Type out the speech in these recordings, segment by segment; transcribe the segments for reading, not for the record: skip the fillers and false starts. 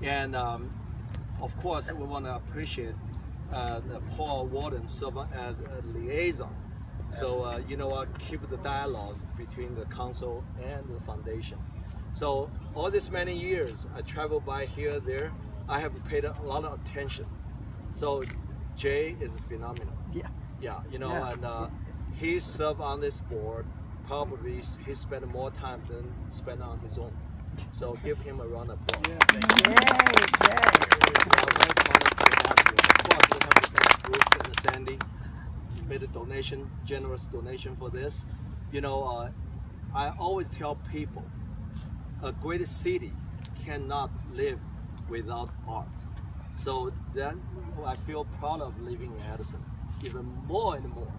And of course, we want to appreciate Paul Warden serving as a liaison. So, keep the dialogue between the council and the foundation. So, all these many years, I travel by here, there, I have paid a lot of attention. So, Jay is phenomenal. Yeah, and he served on this board. Probably he spent more time than spent on his own. So give him a round of applause. Yeah. Thank you. Bruce and Sandy made a donation, generous donation for this. I always tell people, a great city cannot live without art. So then I feel proud of living in Addison, even more and more.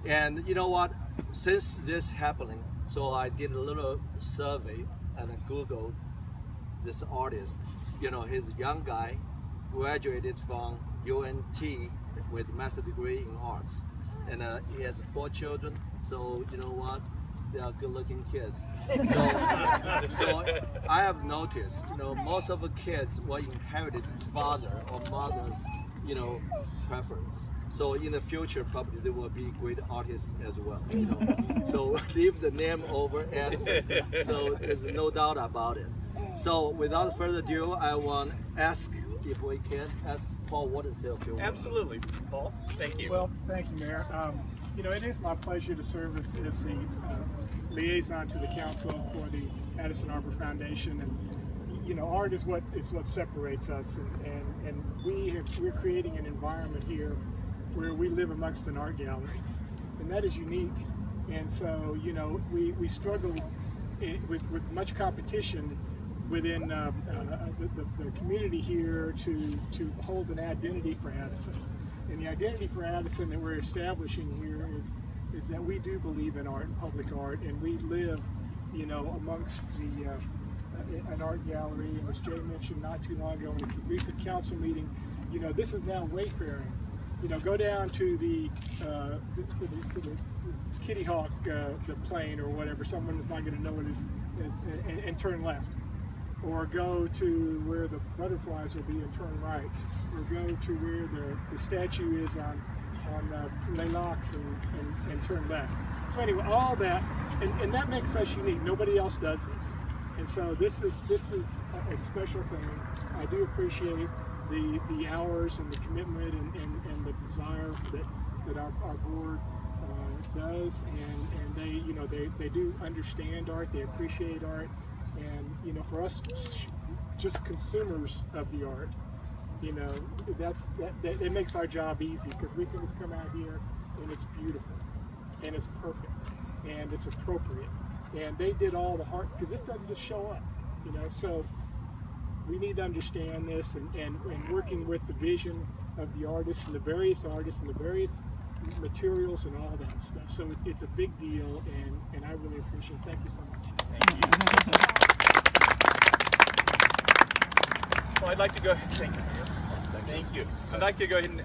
And you know what? Since this happening, so I did a little survey and I Googled this artist. He's a young guy, graduated from UNT with master's degree in arts, and he has 4 children. So you know what? They are good-looking kids. So I have noticed, most of the kids will inherited father or mother's, preference. So in the future, probably they will be great artists as well. So leave the name over Addison. So there's no doubt about it. So without further ado, I want to ask, if we can, ask Paul Warden to say a few words. Absolutely, Paul. Thank you. Well, thank you, Mayor. It is my pleasure to serve as the liaison to the council for the Addison Arbor Foundation, and art is what separates us, and we're creating an environment here where we live amongst an art gallery, and that is unique. And so we struggle with much competition within the community here to hold an identity for Addison. And the identity for Addison that we're establishing here is that we do believe in art and public art, and we live, amongst an art gallery. And as Jay mentioned not too long ago in a recent council meeting, this is now wayfaring. Go down to the Kitty Hawk, the plane or whatever. Someone is not going to know it is, and turn left. Or go to where the butterflies will be and turn right. Or go to where the statue is on Laylox and turn left. So anyway, all that, and that makes us unique. Nobody else does this. And so this is a special thing. I do appreciate the hours and the commitment and the desire that our board does, and they do understand art, they appreciate art, and for us, just consumers of the art, that it makes our job easy, because we can just come out here and it's beautiful and it's perfect and it's appropriate, and they did all the hard, because this doesn't just show up, so we need to understand this, and working with the vision of the artists and the various materials and all that stuff. So it's a big deal, and I really appreciate it. Thank you so much. Thank you. Well, I'd like to go ahead. Thank you. Thank you. I'd like to go ahead and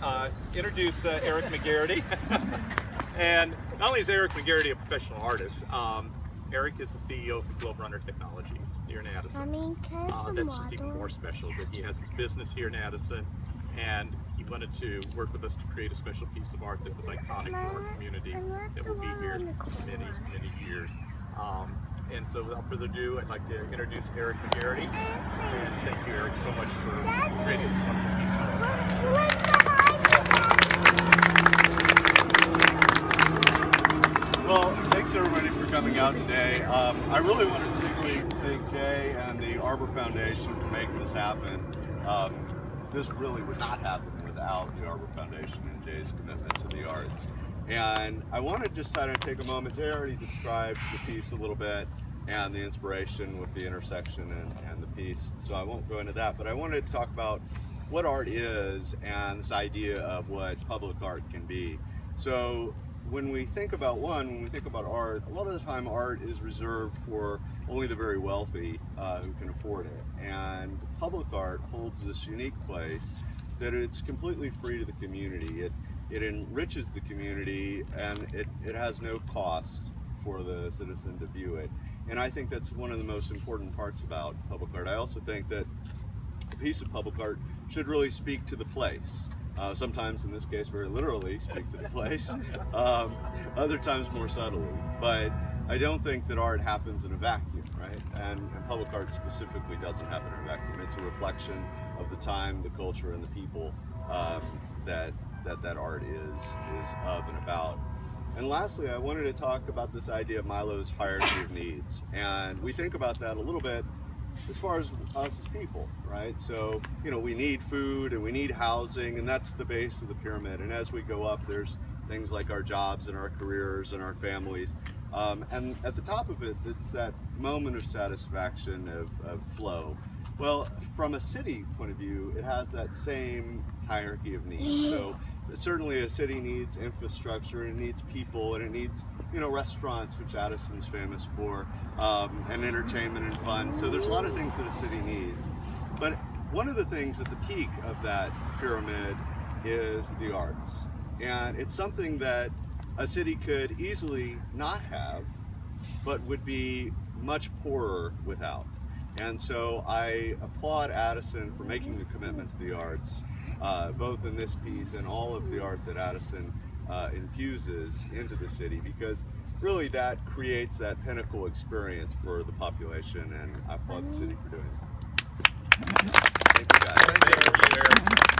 introduce Eric McGehearty. And not only is Eric McGehearty a professional artist, Eric is the CEO of Globe Runner Technologies here in Addison. That's just even more special that he has his business here in Addison, and he wanted to work with us to create a special piece of art that was iconic for our community that will be here many, many years. And so without further ado, I'd like to introduce Eric McGehearty. And thank you, Eric, so much for creating this wonderful piece of art. Well, thanks everybody for coming out today. I really want to particularly thank Jay and the Arbor Foundation for making this happen. This really would not happen without the Arbor Foundation and Jay's commitment to the arts. And I want to just kind of take a moment. Jay already described the piece a little bit and the inspiration with the intersection and the piece, so I won't go into that, but I wanted to talk about what art is and this idea of what public art can be. So when we think about art, a lot of the time art is reserved for only the very wealthy who can afford it. And public art holds this unique place that it's completely free to the community. It enriches the community, and it has no cost for the citizen to view it. And I think that's one of the most important parts about public art. I also think that piece of public art should really speak to the place. Sometimes, in this case, very literally speak to the place. Other times more subtly. But I don't think that art happens in a vacuum, right? And public art specifically doesn't happen in a vacuum. It's a reflection of the time, the culture, and the people that art is of and about. And lastly, I wanted to talk about this idea of Milo's hierarchy of needs. And we think about that a little bit as far as us as people, right? So, you know, we need food and we need housing, and that's the base of the pyramid. And as we go up, there's things like our jobs and our careers and our families. And at the top of it, it's that moment of satisfaction, of flow. Well, from a city point of view, it has that same hierarchy of needs. So certainly a city needs infrastructure, it needs people, and it needs, you know, restaurants, which Addison's famous for, and entertainment and fun. So there's a lot of things that a city needs. But one of the things at the peak of that pyramid is the arts. And it's something that a city could easily not have, but would be much poorer without. And so I applaud Addison for making the commitment to the arts, both in this piece and all of the art that Addison infuses into the city, because really that creates that pinnacle experience for the population, and I applaud the city for doing it. Thank you, guys. Thank you, Eric.